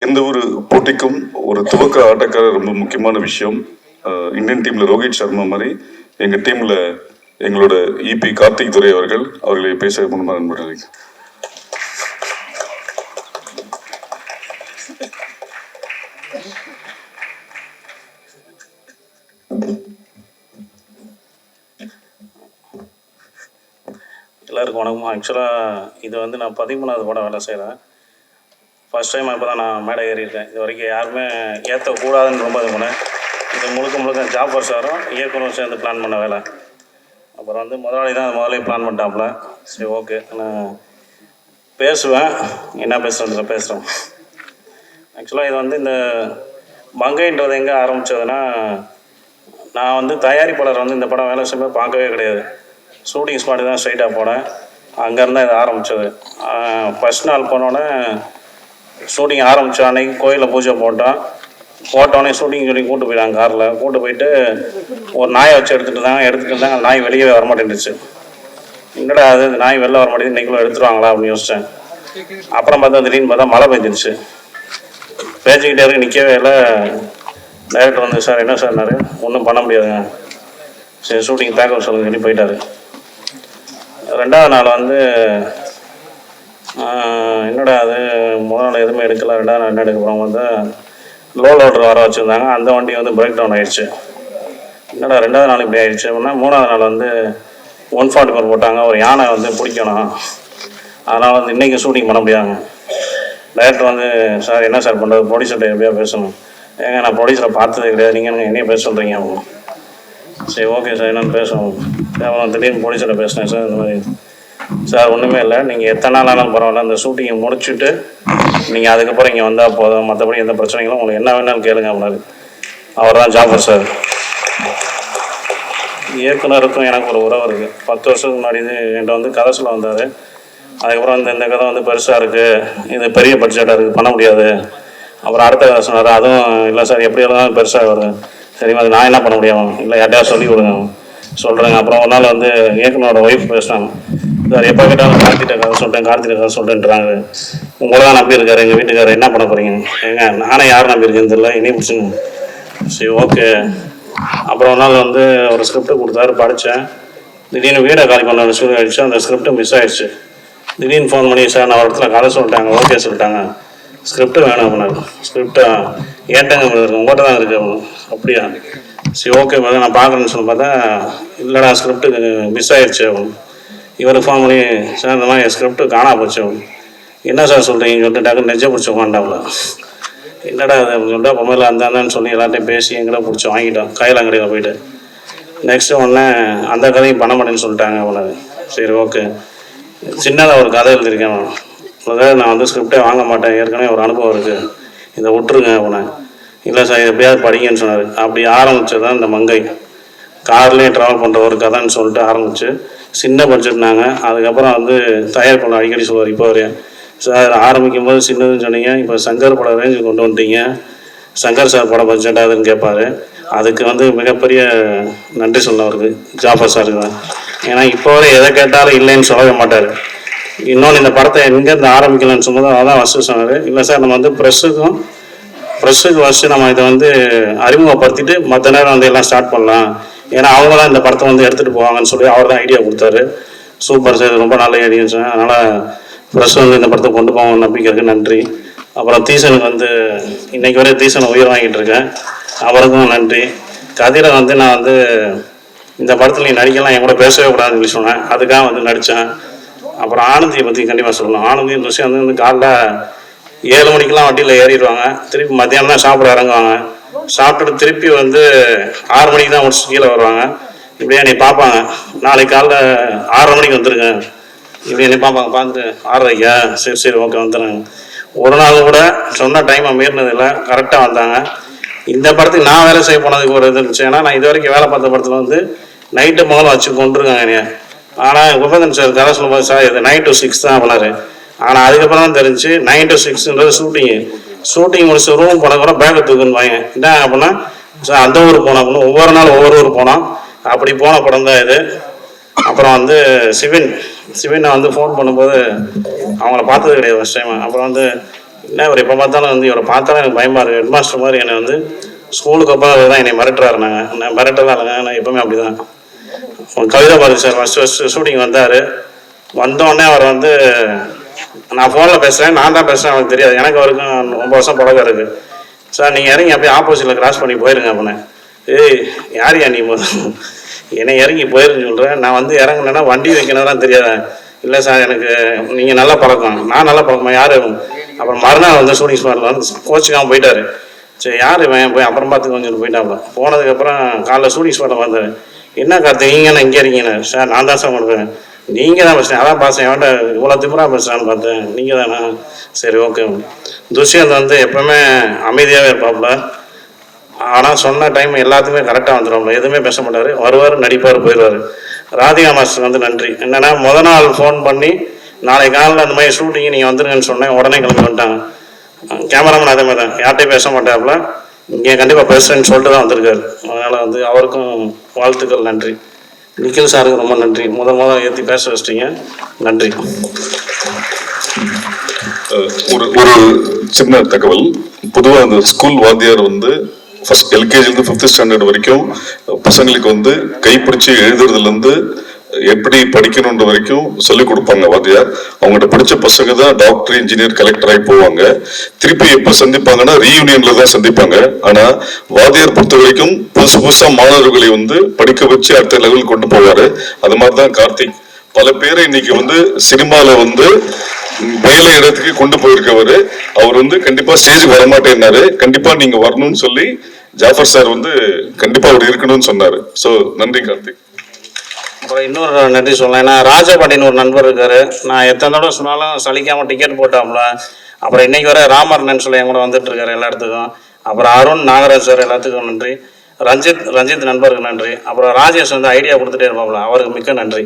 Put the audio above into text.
எந்த ஒரு போட்டிக்கும் ஒரு துவக்க ஆட்டக்காரர் ரொம்ப முக்கியமான விஷயம். இந்தியன் டீம்ல ரோஹித் சர்மா மாதிரி எங்க டீம்ல எங்களோட இபி கார்த்திக் துரை அவர்களை பேச முன்பாக நண்பர்கள். எல்லாருக்கும் வணக்கம். ஆக்சுவலாக இது வந்து நான் 13வது படம் வேலை செய்கிறேன். ஃபஸ்ட் டைம் இப்போ தான் நான் மேடை ஏறியிருக்கேன். இது வரைக்கும் யாருமே ஏற்றக்கூடாதுன்னு ரொம்ப இது பண்ணேன். இது முழுக்க ஜாஃபர் சாரும் இயக்குனரும் சேர்ந்து பிளான் பண்ண வேலை. அப்புறம் வந்து முதலாளி தான் முதலே பிளான் பண்ணிட்டாப்புல. சரி, ஓகே, நான் பேசுவேன். என்ன பேசுகிறேன். ஆக்சுவலாக இது வந்து இந்த மங்கைன்றது எங்கே ஆரம்பித்ததுன்னா, நான் வந்து தயாரிப்பாளர் வந்து இந்த படம் வேலை செய்யும்போது பார்க்கவே கிடையாது. ஷூட்டிங் ஸ்பாட்டு தான் ஸ்ட்ரைட்டாக போனேன். அங்கேருந்து இது ஆரம்பித்தது. ஃபஸ்ட் நாள் போனோடனே ஷூட்டிங் ஆரம்பித்த அன்னைக்கு கோயிலில் பூஜை போட்டோடனே ஷூட்டிங் சொல்லி கூப்பிட்டு போயிட்டாங்க. காரில் கூப்பிட்டு போயிட்டு ஒரு நாயை வச்சு எடுத்துகிட்டு இருந்தாங்க. அந்த நாய் வெளியே வர மாட்டேன்டுச்சு. என்னடா அது நாய் வெளில வர மாட்டேங்குது, இன்றைக்குள்ள எடுத்துருவாங்களா அப்படின்னு யோசித்தேன். அப்புறம் திடீர்னு பார்த்தா மழை பெஞ்சிருச்சு. பேச்சுக்கிட்டே இருக்கு, நிற்கவே இல்லை. டைரக்டர் வந்து, சார் என்ன சார்னாரு, ஒன்றும் பண்ண முடியாதுங்க, சரி ஷூட்டிங் பேக்கப் சொல்லுங்க சொல்லி போயிட்டாரு. ரெண்டாவது நாள் வந்து என்னடா அது முதல் நாள் எதுவுமே எடுக்கல. ரெண்டாவது நாள் என்ன எடுக்க போகிறோம் வந்து லோ லோடர் வர வச்சுருந்தாங்க. அந்த வண்டி வந்து பிரேக் டவுன் ஆகிடுச்சு. என்னடா ரெண்டாவது நாள் இப்படி ஆகிடுச்சு அப்படின்னா, மூணாவது நாள் வந்து 144 போட்டாங்க. ஒரு யானை வந்து பிடிக்கணும், அதனால் வந்து இன்றைக்கி ஷூட்டிங் பண்ண முடியாதுங்க. டைரக்டர் வந்து, சார் என்ன சார் பண்ணுறது, ப்ரொடியூசர்கிட்ட எப்படியா பேசணும். ஏங்க நான் ப்ரொடியூசரை பார்த்ததே கிடையாது, நீங்கள் என்னைய பேச சொல்கிறீங்க அவங்க. சரி, ஓகே சார், என்னென்னு பேசுவோம். அப்புறம் திடீர்னு ப்ரொடியூசரை பேசினேன். சார் இந்த மாதிரி, சார் ஒன்றுமே இல்லை, நீங்கள் எத்தனை நாள் ஆனாலும் பரவாயில்ல, அந்த ஷூட்டிங்கை முடிச்சுட்டு நீங்கள் அதுக்கப்புறம் இங்கே வந்தால் போதும், மற்றபடி எந்த பிரச்சனைகளும் உங்களுக்கு என்ன வேணாலும் கேளுங்க அப்படின்னாரு. அவர் தான் ஜாஃபர் சார். இயக்குனருக்கும் எனக்கு ஒரு உறவு இருக்குது. 10 வருஷத்துக்கு முன்னாடி என்கிட்ட வந்து கதை சொல்ல வந்தார். அதுக்கப்புறம் வந்து இந்த கதை வந்து பெருசாக இருக்குது, இது பெரிய பட்ஜெட்டாக இருக்குது, பண்ண முடியாது. அப்புறம் அடுத்த கதை சொன்னார். அதுவும் இல்லை சார், எப்படி இருந்தாலும் பெருசாக வருது. சரிம்மா, அது நான் என்ன பண்ண முடியும், இல்லை யார்ட்டையா சொல்லி கொடுங்க, சொல்கிறேங்க. அப்புறம் ஒரு நாள் வந்து இயக்குனரோட ஒய்ஃப் பேசினாங்க. சார் எப்போ கேட்டாலும் கார்த்திகிட்ட கதை சொல்லிட்டேன்றாங்க. உங்களை தான் நம்பி இருக்காரு எங்கள் வீட்டுக்காரர், என்ன பண்ண போகிறீங்க. ஏங்க நானே யாரும் நம்பியிருக்கேன்னு தெரியல, இனி பிடிச்சுங்க. சரி, ஓகே. அப்புறம் ஒரு நாள் வந்து ஒரு ஸ்கிரிப்ட் கொடுத்தாரு, படித்தேன். திடீர்னு வீடை காலி பண்ண சூழ்நிலை ஆகிடுச்சு. அந்த ஸ்கிரிப்ட் மிஸ் ஆகிடுச்சு. திடீர்னு ஃபோன் பண்ணி, சார் நான் ஒரு இடத்துல கதை சொல்லிட்டாங்க, ஓகே சொல்லிட்டாங்க, ஸ்கிரிப்ட் வேணும் அப்படின்னாரு. ஸ்கிரிப்டா ஏட்டாங்க உங்கள்கிட்ட தான் இருக்குது அப்படின்னு. அப்படியா, சரி ஓகே மேடம், நான் பார்க்குறேன்னு சொல்லி பார்த்தா, இல்லைடா ஸ்கிரிப்டு மிஸ் ஆகிடுச்சு அப்படின்னு. இவருக்கு ஃபோன் பண்ணி, சார் இந்த மாதிரி ஸ்கிரிப்டு காணா போச்சு. என்ன சார் சொல்கிறீங்கன்னு சொல்லிட்டு டக்குன்னு நெஞ்ச பிடிச்சி உட்காண்டாவில். என்னடா அது அப்படின்னு சொல்லிட்டு அப்புறமேல அந்தான்னு சொல்லி எல்லாத்தையும் பேசி எங்கடா பிடிச்சி வாங்கிட்டோம் கையிலாங்கடையில் போயிட்டு. நெக்ஸ்ட்டு ஒன்று அந்த கதையும் பண்ண மாட்டேன்னு சொல்லிட்டாங்க அவனுக்கு. சரி, ஓகே. சின்னதாக ஒரு கதை எழுதியிருக்கேன். நான் வந்து ஸ்கிரிப்டே வாங்க மாட்டேன், ஏற்கனவே ஒரு அனுபவம் இருக்குது, இதை விட்டுருங்க அவனை. இல்லை சார், இது எப்படியாவது படிங்கன்னு சொன்னார். அப்படி ஆரம்பித்தது தான் இந்த மங்கை. கார்லேயே ட்ராவல் பண்ணுற ஒரு கதைன்னு சொல்லிட்டு ஆரம்பித்து சின்ன பட்ஜெட்னாங்க. அதுக்கப்புறம் வந்து தயாரிப்பாளர் அடிக்கடி சொல்லுவார், இப்போ வரையும், சார் ஆரம்பிக்கும் போது சின்னதுன்னு சொன்னீங்க, இப்போ சங்கர் படம் ரேஞ்சு கொண்டு வந்துட்டீங்க, சங்கர் சார் படம் பட்ஜெட் ஆகுதுன்னு கேட்பார். அதுக்கு வந்து மிகப்பெரிய நன்றி சொல்லவருக்கு ஜாஃபர் சாருக்கு தான். ஏன்னா இப்போ வரை எதை கேட்டாலும் இல்லைன்னு சொல்லவே மாட்டார். இன்னொன்று, இந்த படத்தை எங்கேருந்து ஆரம்பிக்கலான்னு சொல்லும்போது அதான் ஃபஸ்ட்டு சொன்னார். இல்லை சார், நம்ம வந்து ப்ரெஸ்ஸுக்கு ஃபஸ்ட்டு நம்ம இதை வந்து அறிமுகப்படுத்திட்டு மற்ற நேரம் வந்து எல்லாம் ஸ்டார்ட் பண்ணலாம், ஏன்னா அவங்க தான் இந்த படத்தை வந்து எடுத்துகிட்டு போவாங்கன்னு சொல்லி அவர் தான் ஐடியா கொடுத்தாரு. சூப்பர் சார், ரொம்ப நல்ல ஐடியான்னு சொன்னேன். அதனால் ப்ரெஸ் வந்து இந்த படத்தை கொண்டு போவாங்க நம்பிக்கைக்கு நன்றி. அப்புறம் தீசனுக்கு வந்து இன்றைக்கி வரை தீசனை உயிர் வாங்கிட்டு இருக்கேன், அவருக்கும் நன்றி. கதிரை வந்து நான் வந்து இந்த படத்தில் நீ நடிக்கலாம், என் கூட பேசவே கூடாதுன்னு சொல்லி சொன்னேன், அதுக்காக வந்து நடித்தேன். அப்புறம் ஆனந்தியை பற்றி கண்டிப்பாக சொல்லணும். ஆனந்தியின் விஷயம் வந்து காலைல 7 மணிக்கெலாம் வண்டியில் ஏறிடுவாங்க, திருப்பி மத்தியானம் தான் சாப்பிட இறங்குவாங்க, சாப்பிட்டுட்டு திருப்பி வந்து 6 மணிக்கு தான் முடிச்சு கீழே வருவாங்க. இப்படியே என்னை பார்ப்பாங்க, நாளைக்கு காலைல 6:30 மணிக்கு வந்துருங்க, இப்படி என்னை பார்ப்பாங்க. பார்த்துட்டு 6:30க்கா, சரி ஓகே வந்துடுறாங்க. ஒரு நாள் கூட சொன்ன டைமை மீறினதில்லை, கரெக்டாக வந்தாங்க. இந்த படத்துக்கு நான் வேலை செய்ய போனதுக்கு ஒரு இது இருந்துச்சு. ஏன்னா நான் இது வரைக்கும் வேலை பார்த்த படத்தில் வந்து நைட்டு முதல்ல வச்சு கொண்டுருக்காங்க என்னைய. ஆனால் உபேந்திரன் சார் கதை சொல்லும்போது, சார் இது 9 to 6 தான் அப்படின்னாரு. ஆனால் அதுக்கப்புறம் தான் தெரிஞ்சு 9 to 6ன்றது ஷூட்டிங் முடிச்சு ரூம் போன கூட பேக்கை தூக்குன்னு வாங்க. என்ன அப்படின்னா, சார் அந்த ஊர் போனோம் அப்படின்னு ஒவ்வொரு நாள் ஒவ்வொரு ஊர் போனோம். அப்படி போன படம் தான் இது. அப்புறம் வந்து சிவினை வந்து ஃபோன் பண்ணும்போது அவங்கள பார்த்தது கிடையாது ஃபஸ்ட் டைம். அப்புறம் வந்து என்ன இவர் எப்போ பார்த்தாலும் வந்து இவரை பார்த்தாலும் எனக்கு பயமாக இருக்குது. ஹெட் மாஸ்டர் மாதிரி என்னை வந்து ஸ்கூலுக்கு அப்புறம் தான் என்னை மிரட்டுறாரு. நான் மிரட்டலாம் இல்லைங்க, நான் எப்போவுமே அப்படி தான். Kavitha Bharathi sir first shooting வந்தார். வந்தோடனே அவர் வந்து நான் ஃபோனில் பேசுகிறேன், நான் தான் பேசுகிறேன், அவருக்கு தெரியாது. எனக்கு அவருக்கும் ரொம்ப வருஷம் பழக்கம் இருக்குது. சார் நீங்கள் இறங்கி அப்படியே ஆப்போசிட்டில் கிராஸ் பண்ணி போயிருங்க அப்படின்னே. ஏய் யாரையா நீ என்னை இறங்கி போயிருன்னு சொல்கிறேன். நான் வந்து இறங்கினேன்னா வண்டி வைக்கணும்லாம் தெரியாது. இல்லை சார் எனக்கு நீங்கள் நல்லா பழக்கம், நான் நல்லா பழக்கமா யார். அப்புறம் மறுநாள் வந்து ஷூட்டிங் ஸ்பாட்டில் வந்து கோச்சுக்காமல் போயிட்டார். சரி யார் இவன் போய் அப்புறம் பார்த்து கொஞ்சம் போயிட்டாப்புல. போனதுக்கப்புறம் காலைல ஷூட்டிங் ஸ்பாட்டில் வந்தார். என்ன கார்த்திக் நீங்கள் இங்கே இருக்கீங்கண்ணே? சார் நான் தான் சார் கொடுக்குறேன். நீங்கள் தான் பேசுகிறேன். அதான் பார்த்தேன் என்கிட்ட இவ்வளோ திமுறாக பேசுகிறான்னு பார்த்தேன். நீங்கள் தானே? சரி ஓகே. துஷ்யந்த் வந்து எப்போவுமே அமைதியாகவே இருப்பாப்புல. ஆனால் சொன்ன டைம் எல்லாத்துக்குமே கரெக்டாக வந்துடுவாப்புல. எதுவுமே பேச மாட்டார். வருவார், நடிப்பார், போயிடுவார். ராதிகா மாஸ்டர் வந்து நன்றி. என்னென்னா முத நாள் ஃபோன் பண்ணி நாளைக்கு காலையில் அந்த மாதிரி ஷூட்டிங்கு நீங்கள் வந்துருங்கன்னு சொன்னேன். உடனே கிளம்பி வந்துட்டாங்க. கேமராமேன் அதே மாதிரி தான், யார்கிட்டையும் பேச மாட்டாப்புல. இங்கே கண்டிப்பாக பேசுகிறேன்னு சொல்லிட்டு தான் வந்திருக்காரு. அதனால் வந்து அவருக்கும் வாழ்த்துக்கள், நன்றி. நிக்கில் சாருக்கு ரொம்ப நன்றி. முதல் ஏற்றி பேச வச்சிட்டீங்க, நன்றி. ஒரு சின்ன தகவல். பொதுவாக அந்த ஸ்கூல் வாத்தியார் வந்து ஃபர்ஸ்ட் எல்கேஜிலேருந்து 5th ஸ்டாண்டர்ட் வரைக்கும் பசங்களுக்கு வந்து கைப்பிடிச்சு எழுதுறதுலேருந்து எப்படி படிக்கணுன்ற வரைக்கும் சொல்லிக் கொடுப்பாங்க வாத்தியார். அவங்ககிட்ட படிச்ச பசங்க தான் டாக்டர், இன்ஜினியர், கலெக்டர் ஆகி போவாங்க. திருப்பி எப்ப சந்திப்பாங்கன்னா ரீயூனியன்ல தான் சந்திப்பாங்க. ஆனா வாத்தியார் பொறுத்த வரைக்கும் புதுசா மாணவர்களை வந்து படிக்க வச்சு அடுத்த லெவலுக்கு கொண்டு போவாரு. அது மாதிரிதான் கார்த்திக் பல பேரை இன்னைக்கு வந்து சினிமால வந்து மேலே இடத்துக்கு கொண்டு போயிருக்கவரு. அவர் வந்து கண்டிப்பா ஸ்டேஜுக்கு வரமாட்டேன்னாரு. கண்டிப்பா நீங்க வரணும்னு சொல்லி ஜாஃபர் சார் வந்து கண்டிப்பா அவர் இருக்கணும்னு சொன்னாரு. சோ நன்றி கார்த்திக். அப்புறம் இன்னொரு நன்றி சொல்லலாம். ஏன்னா ராஜபாண்டின்னு ஒரு நண்பர் இருக்காரு. நான் எத்தனை தடவை சொன்னாலும் சலிக்காம டிக்கெட் போட்டாம்ல. அப்புறம் இன்னைக்கு வர ராமர்னு சொல்லி என் கூட வந்துட்டு இருக்காரு எல்லா இடத்துக்கும். அப்புறம் அருண் நாகராஜ் சார் எல்லாத்துக்கும் நன்றி. ரஞ்சித் நண்பருக்கு நன்றி. அப்புறம் ராஜேஷ் வந்து ஐடியா கொடுத்துட்டே இருப்பாப்ல, அவருக்கு மிக்க நன்றி.